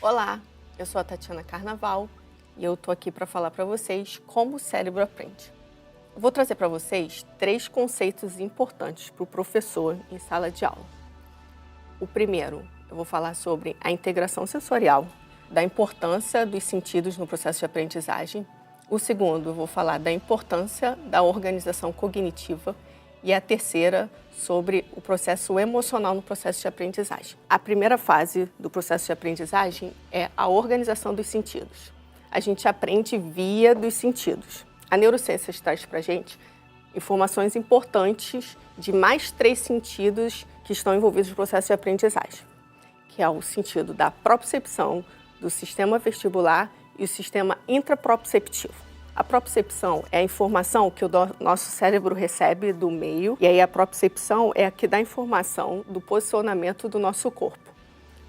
Olá, eu sou a Tatiana Carnaval e eu tô aqui para falar para vocês como o cérebro aprende. Eu vou trazer para vocês 3 conceitos importantes para o professor em sala de aula. O primeiro, eu vou falar sobre a integração sensorial, da importância dos sentidos no processo de aprendizagem. O segundo, eu vou falar da importância da organização cognitiva. E a terceira, sobre o processo emocional no processo de aprendizagem. A primeira fase do processo de aprendizagem é a organização dos sentidos. A gente aprende via dos sentidos. A neurociência traz para a gente informações importantes de mais 3 sentidos que estão envolvidos no processo de aprendizagem, que é o sentido da propriocepção, do sistema vestibular e o sistema intraproprioceptivo. A propriocepção é a informação que o nosso cérebro recebe do meio, e aí a propriocepção é a que dá informação do posicionamento do nosso corpo.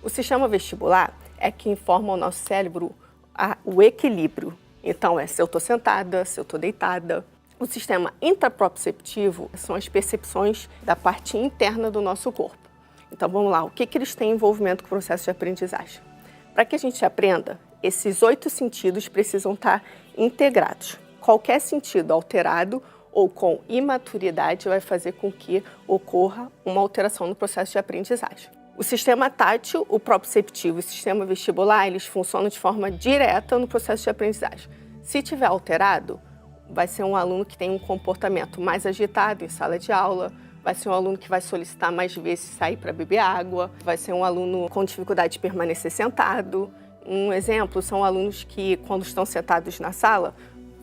O sistema vestibular é que informa ao nosso cérebro o equilíbrio. Então, se eu estou sentada, se eu estou deitada. O sistema intraproprioceptivo são as percepções da parte interna do nosso corpo. Então, vamos lá, o que eles têm envolvimento com o processo de aprendizagem? Para que a gente aprenda, esses 8 sentidos precisam estar integrados. Qualquer sentido alterado ou com imaturidade vai fazer com que ocorra uma alteração no processo de aprendizagem. O sistema tátil, o proprioceptivo e o sistema vestibular, eles funcionam de forma direta no processo de aprendizagem. Se tiver alterado, vai ser um aluno que tem um comportamento mais agitado em sala de aula, vai ser um aluno que vai solicitar mais vezes sair para beber água, vai ser um aluno com dificuldade de permanecer sentado. Um exemplo são alunos que, quando estão sentados na sala,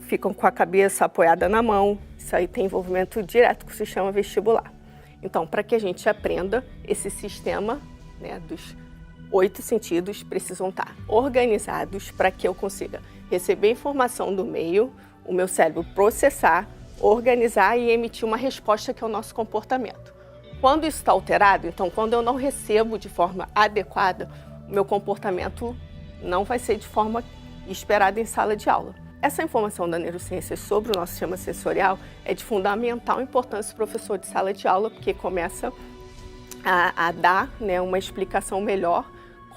ficam com a cabeça apoiada na mão. Isso aí tem envolvimento direto com o sistema vestibular. Então, para que a gente aprenda, esse sistema, dos 8 sentidos precisam estar organizados para que eu consiga receber informação do meio, o meu cérebro processar, organizar e emitir uma resposta que é o nosso comportamento. Quando isso está alterado, então quando eu não recebo de forma adequada, o meu comportamento não vai ser de forma esperada em sala de aula. Essa informação da neurociência sobre o nosso sistema sensorial é de fundamental importância para o professor de sala de aula, porque começa a dar uma explicação melhor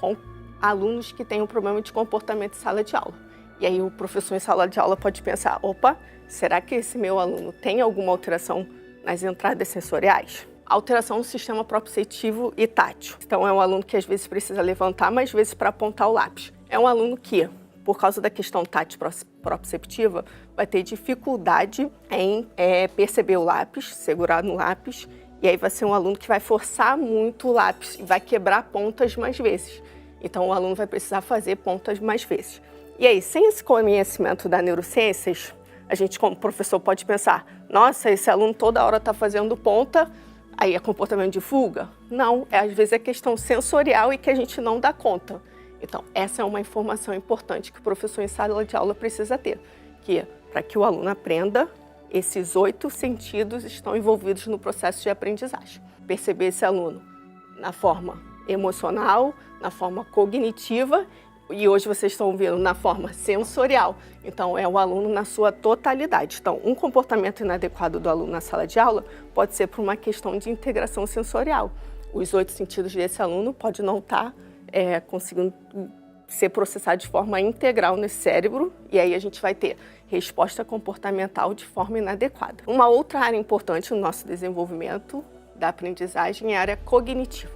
com alunos que têm um problema de comportamento em sala de aula. E aí o professor em sala de aula pode pensar, opa, será que esse meu aluno tem alguma alteração nas entradas sensoriais? Alteração no sistema proprioceptivo e tátil. Então é um aluno que às vezes precisa levantar mais vezes para apontar o lápis. É um aluno que, por causa da questão tátil proprioceptiva, vai ter dificuldade em perceber o lápis, segurar no lápis, e aí vai ser um aluno que vai forçar muito o lápis e vai quebrar pontas mais vezes. Então o aluno vai precisar fazer pontas mais vezes. E aí, sem esse conhecimento da neurociências, a gente como professor pode pensar, nossa, esse aluno toda hora está fazendo ponta, aí é comportamento de fuga? Não, às vezes é questão sensorial e que a gente não dá conta. Então, essa é uma informação importante que o professor em sala de aula precisa ter, que para que o aluno aprenda, esses 8 sentidos estão envolvidos no processo de aprendizagem. Perceber esse aluno na forma emocional, na forma cognitiva e hoje vocês estão vendo na forma sensorial. Então, é o aluno na sua totalidade. Então, um comportamento inadequado do aluno na sala de aula pode ser por uma questão de integração sensorial. Os 8 sentidos desse aluno podem não estar conseguindo ser processado de forma integral no cérebro, e aí a gente vai ter resposta comportamental de forma inadequada. Uma outra área importante no nosso desenvolvimento da aprendizagem é a área cognitiva.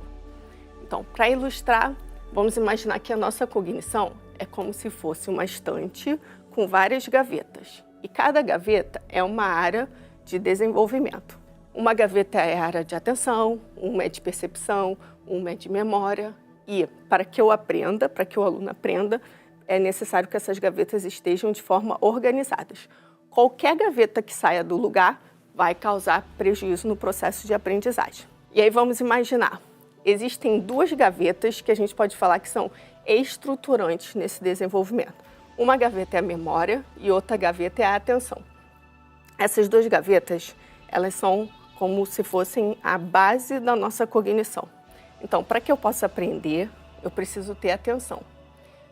Então, para ilustrar, vamos imaginar que a nossa cognição é como se fosse uma estante com várias gavetas. E cada gaveta é uma área de desenvolvimento. Uma gaveta é a área de atenção, uma é de percepção, uma é de memória. E para que eu aprenda, para que o aluno aprenda, é necessário que essas gavetas estejam de forma organizadas. Qualquer gaveta que saia do lugar vai causar prejuízo no processo de aprendizagem. E aí vamos imaginar, existem 2 gavetas que a gente pode falar que são estruturantes nesse desenvolvimento. Uma gaveta é a memória e outra gaveta é a atenção. Essas 2 gavetas, elas são como se fossem a base da nossa cognição. Então, para que eu possa aprender, eu preciso ter atenção.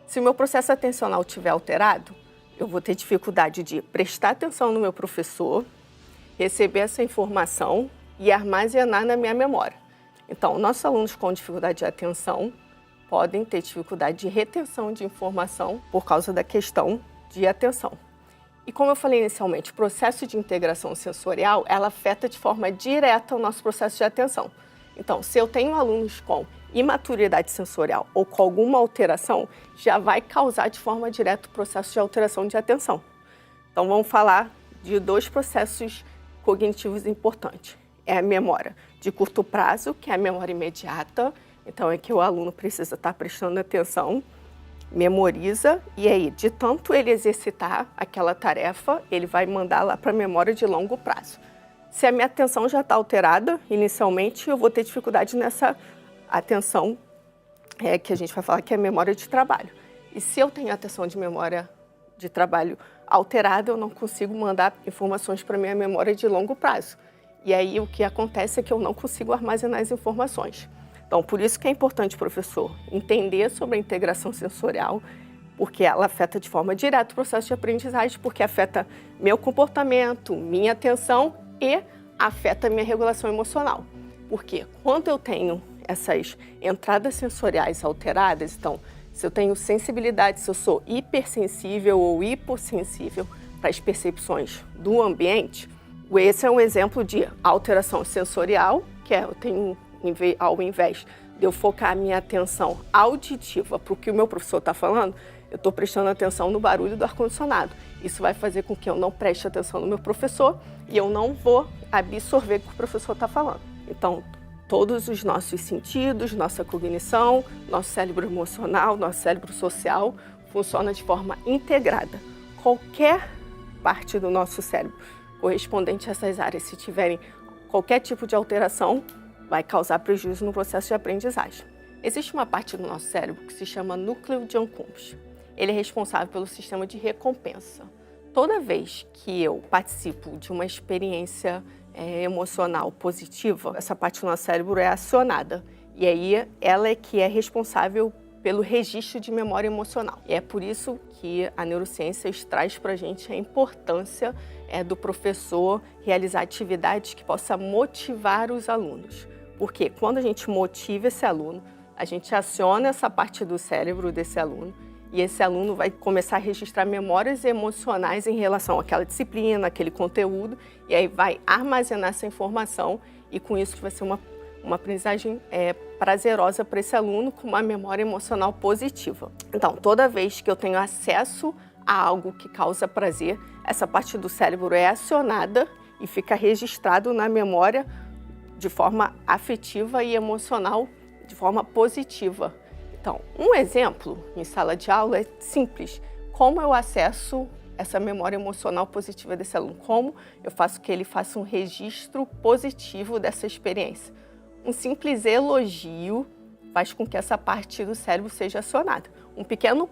Se o meu processo atencional estiver alterado, eu vou ter dificuldade de prestar atenção no meu professor, receber essa informação e armazenar na minha memória. Então, nossos alunos com dificuldade de atenção podem ter dificuldade de retenção de informação por causa da questão de atenção. E como eu falei inicialmente, o processo de integração sensorial, ela afeta de forma direta o nosso processo de atenção. Então, se eu tenho alunos com imaturidade sensorial ou com alguma alteração, já vai causar de forma direta o processo de alteração de atenção. Então, vamos falar de 2 processos cognitivos importantes. É a memória de curto prazo, que é a memória imediata. Então, é que o aluno precisa estar prestando atenção, memoriza, e aí, de tanto ele exercitar aquela tarefa, ele vai mandar lá para a memória de longo prazo. Se a minha atenção já está alterada, inicialmente, eu vou ter dificuldade nessa atenção, que a gente vai falar que é a memória de trabalho. E se eu tenho atenção de memória de trabalho alterada, eu não consigo mandar informações para a minha memória de longo prazo. E aí, o que acontece é que eu não consigo armazenar as informações. Então, por isso que é importante, professor, entender sobre a integração sensorial, porque ela afeta de forma direta o processo de aprendizagem, porque afeta meu comportamento, minha atenção e afeta a minha regulação emocional. Porque quando eu tenho essas entradas sensoriais alteradas, então, se eu tenho sensibilidade, se eu sou hipersensível ou hipossensível para as percepções do ambiente, esse é um exemplo de alteração sensorial, que é eu tenho, ao invés de eu focar a minha atenção auditiva para o que o meu professor está falando, eu estou prestando atenção no barulho do ar-condicionado. Isso vai fazer com que eu não preste atenção no meu professor e eu não vou absorver o que o professor está falando. Então, todos os nossos sentidos, nossa cognição, nosso cérebro emocional, nosso cérebro social funciona de forma integrada. Qualquer parte do nosso cérebro correspondente a essas áreas, se tiverem qualquer tipo de alteração, vai causar prejuízo no processo de aprendizagem. Existe uma parte do nosso cérebro que se chama núcleo de Accumbens. Ele é responsável pelo sistema de recompensa. Toda vez que eu participo de uma experiência emocional positiva, essa parte do nosso cérebro é acionada. E aí ela é que é responsável pelo registro de memória emocional. E é por isso que a neurociência traz para a gente a importância do professor realizar atividades que possa motivar os alunos. Porque quando a gente motiva esse aluno, a gente aciona essa parte do cérebro desse aluno e esse aluno vai começar a registrar memórias emocionais em relação àquela disciplina, aquele conteúdo, e aí vai armazenar essa informação e com isso vai ser uma aprendizagem prazerosa para esse aluno com uma memória emocional positiva. Então, toda vez que eu tenho acesso a algo que causa prazer, essa parte do cérebro é acionada e fica registrado na memória de forma afetiva e emocional, de forma positiva. Então, um exemplo em sala de aula é simples. Como eu acesso essa memória emocional positiva desse aluno? Como eu faço que ele faça um registro positivo dessa experiência? Um simples elogio faz com que essa parte do cérebro seja acionada. Um pequeno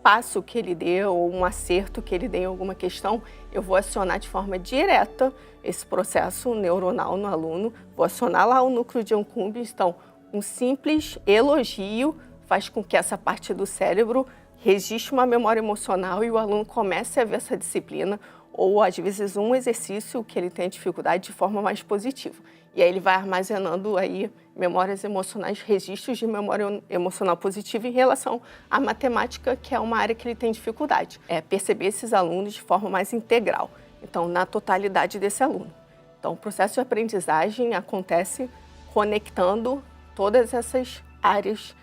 passo que ele dê ou um acerto que ele dê em alguma questão, eu vou acionar de forma direta esse processo neuronal no aluno, vou acionar lá o núcleo de Accumbens. Então, um simples elogio faz com que essa parte do cérebro registre uma memória emocional e o aluno comece a ver essa disciplina ou, às vezes, um exercício que ele tem dificuldade de forma mais positiva. E aí ele vai armazenando aí memórias emocionais, registros de memória emocional positiva em relação à matemática, que é uma área que ele tem dificuldade. É perceber esses alunos de forma mais integral, então, na totalidade desse aluno. Então, o processo de aprendizagem acontece conectando todas essas áreas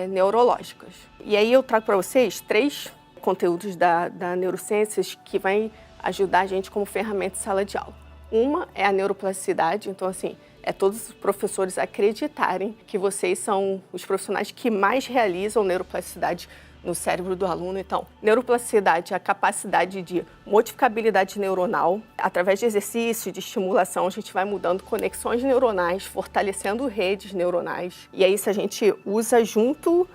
neurológicas. E aí eu trago para vocês 3 conteúdos da neurociências que vai ajudar a gente como ferramenta de sala de aula. Uma é a neuroplasticidade, então assim, todos os professores acreditarem que vocês são os profissionais que mais realizam neuroplasticidade no cérebro do aluno. Então, neuroplasticidade é a capacidade de modificabilidade neuronal. Através de exercício, de estimulação, a gente vai mudando conexões neuronais, fortalecendo redes neuronais. E aí, se a gente usa junto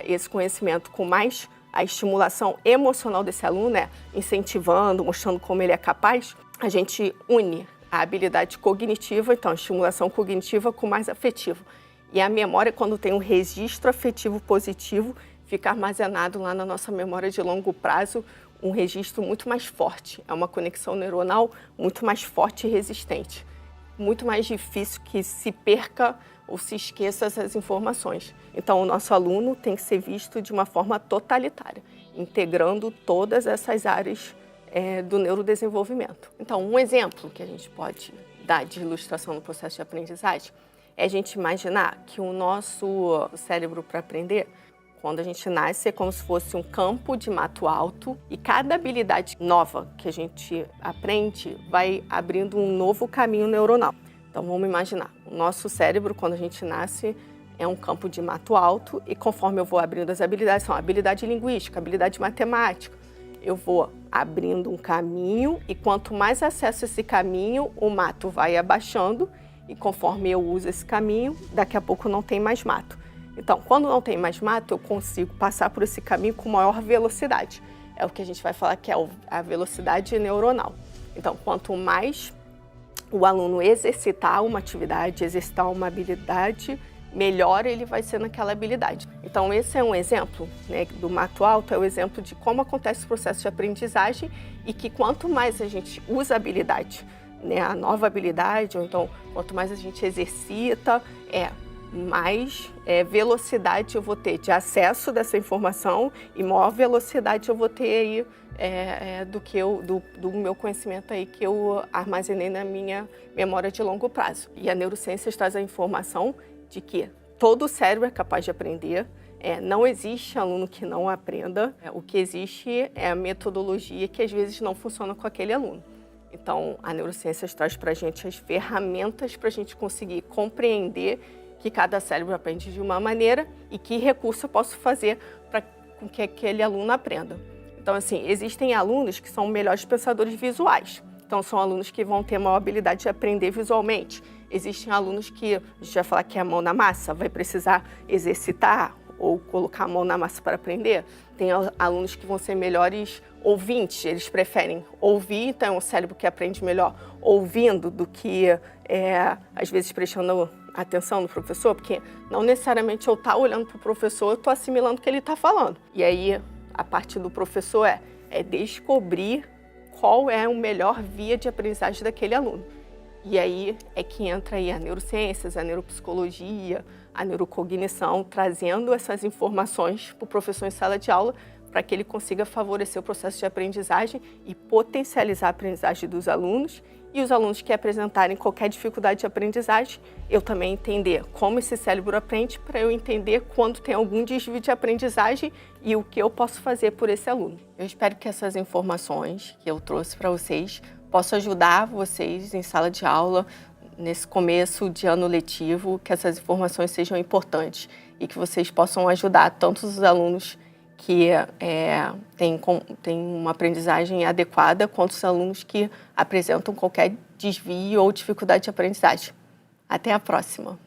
esse conhecimento com mais a estimulação emocional desse aluno, incentivando, mostrando como ele é capaz, a gente une a habilidade cognitiva, então a estimulação cognitiva com mais afetivo. E a memória, quando tem um registro afetivo positivo, fica armazenado lá na nossa memória de longo prazo, um registro muito mais forte. É uma conexão neuronal muito mais forte e resistente. Muito mais difícil que se perca ou se esqueça essas informações. Então, o nosso aluno tem que ser visto de uma forma totalitária, integrando todas essas áreas do neurodesenvolvimento. Então, um exemplo que a gente pode dar de ilustração no processo de aprendizagem é a gente imaginar que o nosso cérebro para aprender, quando a gente nasce, é como se fosse um campo de mato alto e cada habilidade nova que a gente aprende vai abrindo um novo caminho neuronal. Então, vamos imaginar, o nosso cérebro, quando a gente nasce, é um campo de mato alto e conforme eu vou abrindo as habilidades, são habilidade linguística, habilidade matemática, eu vou abrindo um caminho e quanto mais acesso a esse caminho, o mato vai abaixando e conforme eu uso esse caminho, daqui a pouco não tem mais mato. Então, quando não tem mais mato, eu consigo passar por esse caminho com maior velocidade. É o que a gente vai falar que é a velocidade neuronal. Então, quanto mais o aluno exercitar uma atividade, exercitar uma habilidade, melhor ele vai ser naquela habilidade. Então, esse é um exemplo, né, do mato alto, é o exemplo de como acontece o processo de aprendizagem e que quanto mais a gente usa a habilidade, né, a nova habilidade, ou então quanto mais a gente exercita, mais velocidade eu vou ter de acesso dessa informação e maior velocidade eu vou ter aí do meu conhecimento aí que eu armazenei na minha memória de longo prazo. E a neurociência traz a informação de que todo o cérebro é capaz de aprender, não existe aluno que não aprenda, o que existe é a metodologia que às vezes não funciona com aquele aluno. Então, a neurociência traz para a gente as ferramentas para a gente conseguir compreender que cada cérebro aprende de uma maneira e que recurso eu posso fazer para que aquele aluno aprenda. Então, assim, existem alunos que são melhores pensadores visuais. Então, são alunos que vão ter maior habilidade de aprender visualmente. Existem alunos que, a gente vai falar que é a mão na massa, vai precisar exercitar ou colocar a mão na massa para aprender. Tem alunos que vão ser melhores ouvintes, eles preferem ouvir, então é um cérebro que aprende melhor ouvindo do que, às vezes, prestando atenção no professor, porque não necessariamente eu estar olhando para o professor, eu estou assimilando o que ele está falando. E aí, a parte do professor é descobrir qual é a melhor via de aprendizagem daquele aluno. E aí é que entra aí a neurociências, a neuropsicologia, a neurocognição, trazendo essas informações para o professor em sala de aula para que ele consiga favorecer o processo de aprendizagem e potencializar a aprendizagem dos alunos. E os alunos que apresentarem qualquer dificuldade de aprendizagem, eu também entender como esse cérebro aprende para eu entender quando tem algum desvio de aprendizagem e o que eu posso fazer por esse aluno. Eu espero que essas informações que eu trouxe para vocês possam ajudar vocês em sala de aula, nesse começo de ano letivo, que essas informações sejam importantes e que vocês possam ajudar tanto os alunos que têm uma aprendizagem adequada, quanto os alunos que apresentam qualquer desvio ou dificuldade de aprendizagem. Até a próxima!